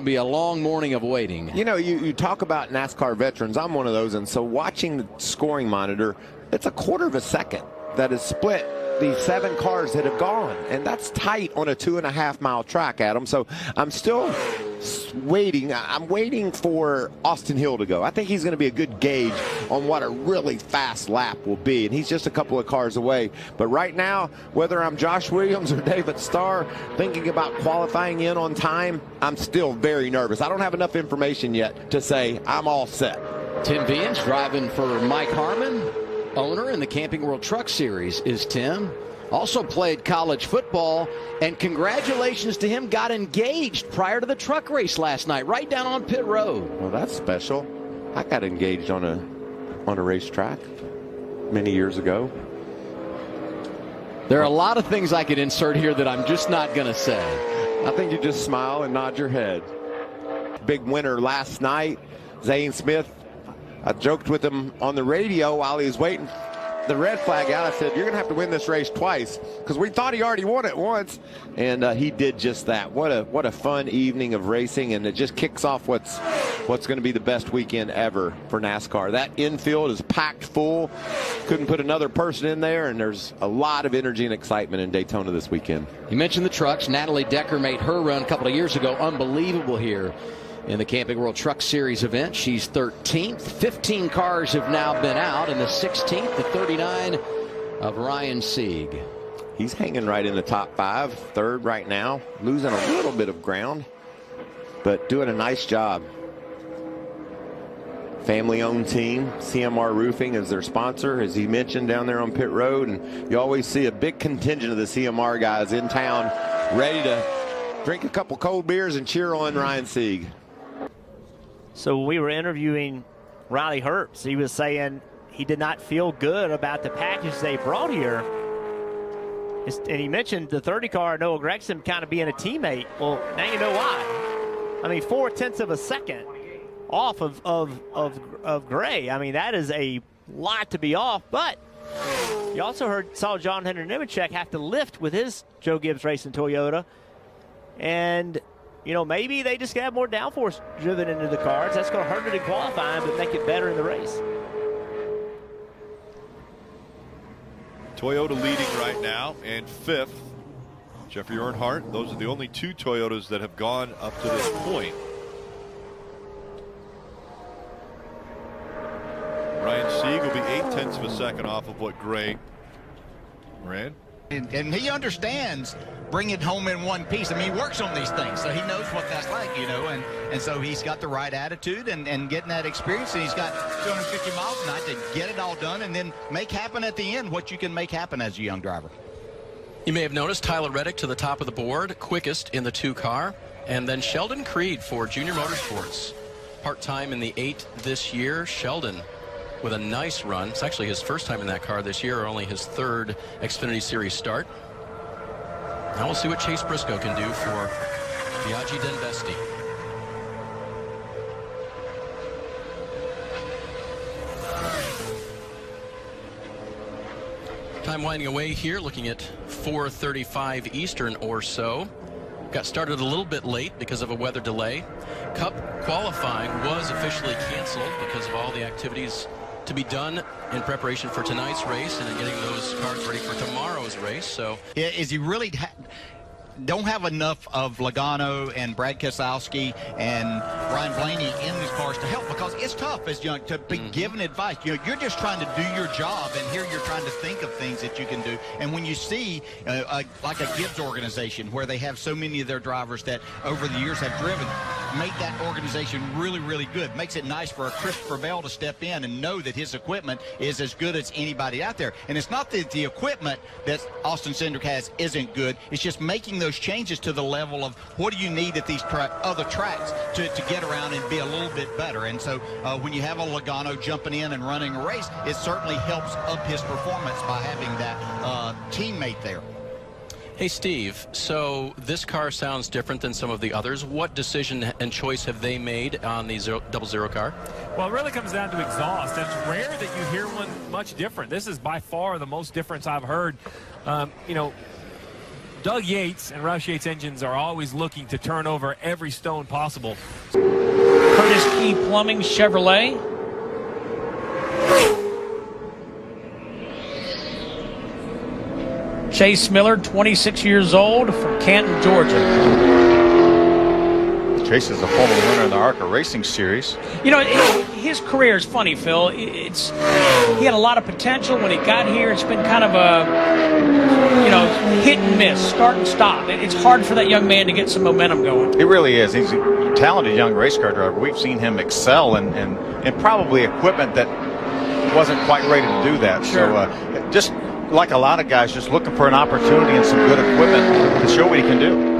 to be a long morning of waiting. You know, you talk about NASCAR veterans. I'm one of those, and so watching the scoring monitor, it's a quarter of a second that is split these 7 cars that have gone, and that's tight on a 2.5-mile track, Adam. So I'm still waiting. I'm waiting for Austin Hill to go. I think he's going to be a good gauge on what a really fast lap will be, and he's just a couple of cars away. But right now, whether I'm Josh Williams or David Starr thinking about qualifying in on time, I'm still very nervous. I don't have enough information yet to say I'm all set. Tim Viens driving for Mike Harmon, owner in the Camping World Truck Series is Tim. Also played college football, and congratulations to him, got engaged prior to the truck race last night, right down on pit road. Well, that's special. I got engaged on a racetrack many years ago. There are a lot of things I could insert here that I'm just not going to say. I think you just smile and nod your head. Big winner last night, Zane Smith. I joked with him on the radio while he was waiting the red flag out. I said, you're going to have to win this race twice, because we thought he already won it once, and he did just that. What a fun evening of racing, and it just kicks off what's going to be the best weekend ever for NASCAR. That infield is packed full. Couldn't put another person in there, and there's a lot of energy and excitement in Daytona this weekend. You mentioned the trucks. Natalie Decker made her run a couple of years ago. Unbelievable here in the Camping World Truck Series event. She's 13th. 15 cars have now been out, and the 16th, the 39 of Ryan Sieg. He's hanging right in the top 5, third right now, losing a little bit of ground, but doing a nice job. Family-owned team, CMR Roofing is their sponsor, as he mentioned, down there on pit road, and you always see a big contingent of the CMR guys in town ready to drink a couple cold beers and cheer on Ryan Sieg. So we were interviewing Riley Herbst. He was saying he did not feel good about the package they brought here. And he mentioned the 30 car, Noah Gragson, kind of being a teammate. Well, now you know why. I mean, 0.4 of a second off of Gray. I mean, that is a lot to be off. But you also saw John Henry Nemechek have to lift with his Joe Gibbs Racing Toyota. And you know, maybe they just have more downforce driven into the cars. That's going to hurt it in qualifying, but make it better in the race. Toyota leading right now, and 5th, Jeffrey Earnhardt. Those are the only 2 Toyotas that have gone up to this point. Ryan Sieg will be 0.8 of a second off of what Gray ran. And he understands bring it home in one piece. I mean, he works on these things, so he knows what that's like, you know, and so he's got the right attitude and getting that experience, and he's got 250 miles tonight to get it all done and then make happen at the end what you can make happen as a young driver. You may have noticed Tyler Reddick to the top of the board, quickest in the 2 car, and then Sheldon Creed for Junior Motorsports. Part-time in the 8 this year. Sheldon with a nice run. It's actually his first time in that car this year, or only his 3rd Xfinity Series start. Now we'll see what Chase Briscoe can do for Biaggi Denvesti. Time winding away here, looking at 4:35 Eastern or so. Got started a little bit late because of a weather delay. Cup qualifying was officially canceled because of all the activities to be done in preparation for tonight's race and getting those cars ready for tomorrow's race. So, is he really don't have enough of Logano and Brad Keselowski and Ryan Blaney in these cars to help, because it's tough as young to be given advice. You know, you're just trying to do your job, and here you're trying to think of things that you can do. And when you see like a Gibbs organization where they have so many of their drivers that over the years have driven, make that organization really, really good. Makes it nice for a Christopher Bell to step in and know that his equipment is as good as anybody out there. And it's not that the equipment that Austin Cindric has isn't good. It's just making those changes to the level of what do you need at these other tracks to get around and be a little bit better. And so when you have a Logano jumping in and running a race, it certainly helps up his performance by having that teammate there. hey, Steve, so this car sounds different than some of the others. What decision and choice have they made on the 00 car? Well, it really comes down to exhaust. It's rare that you hear one much different. This is by far the most difference I've heard. You know, Doug Yates and Roush Yates engines are always looking to turn over every stone possible. Curtis Key Plumbing Chevrolet. Chase Miller, 26 years old, from Canton, Georgia. Chase is a former winner in the ARCA Racing Series. You know, his career is funny, Phil. He had a lot of potential when he got here. It's been kind of a, you know, hit and miss, start and stop. It's hard for that young man to get some momentum going. It really is. He's a talented young race car driver. We've seen him excel in probably equipment that wasn't quite ready to do that. Sure. So just like a lot of guys, just looking for an opportunity and some good equipment to show what he can do.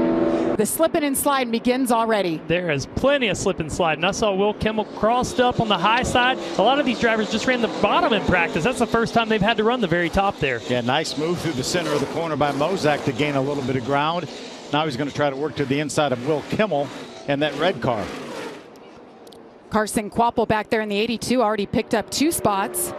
The slipping and sliding begins already. There is plenty of slip and slide. And I saw Will Kimmel crossed up on the high side. A lot of these drivers just ran the bottom in practice. That's the first time they've had to run the very top there. Yeah, nice move through the center of the corner by Mozak to gain a little bit of ground. Now he's going to try to work to the inside of Will Kimmel and that red car. Carson Quapple back there in the 82 already picked up 2 spots.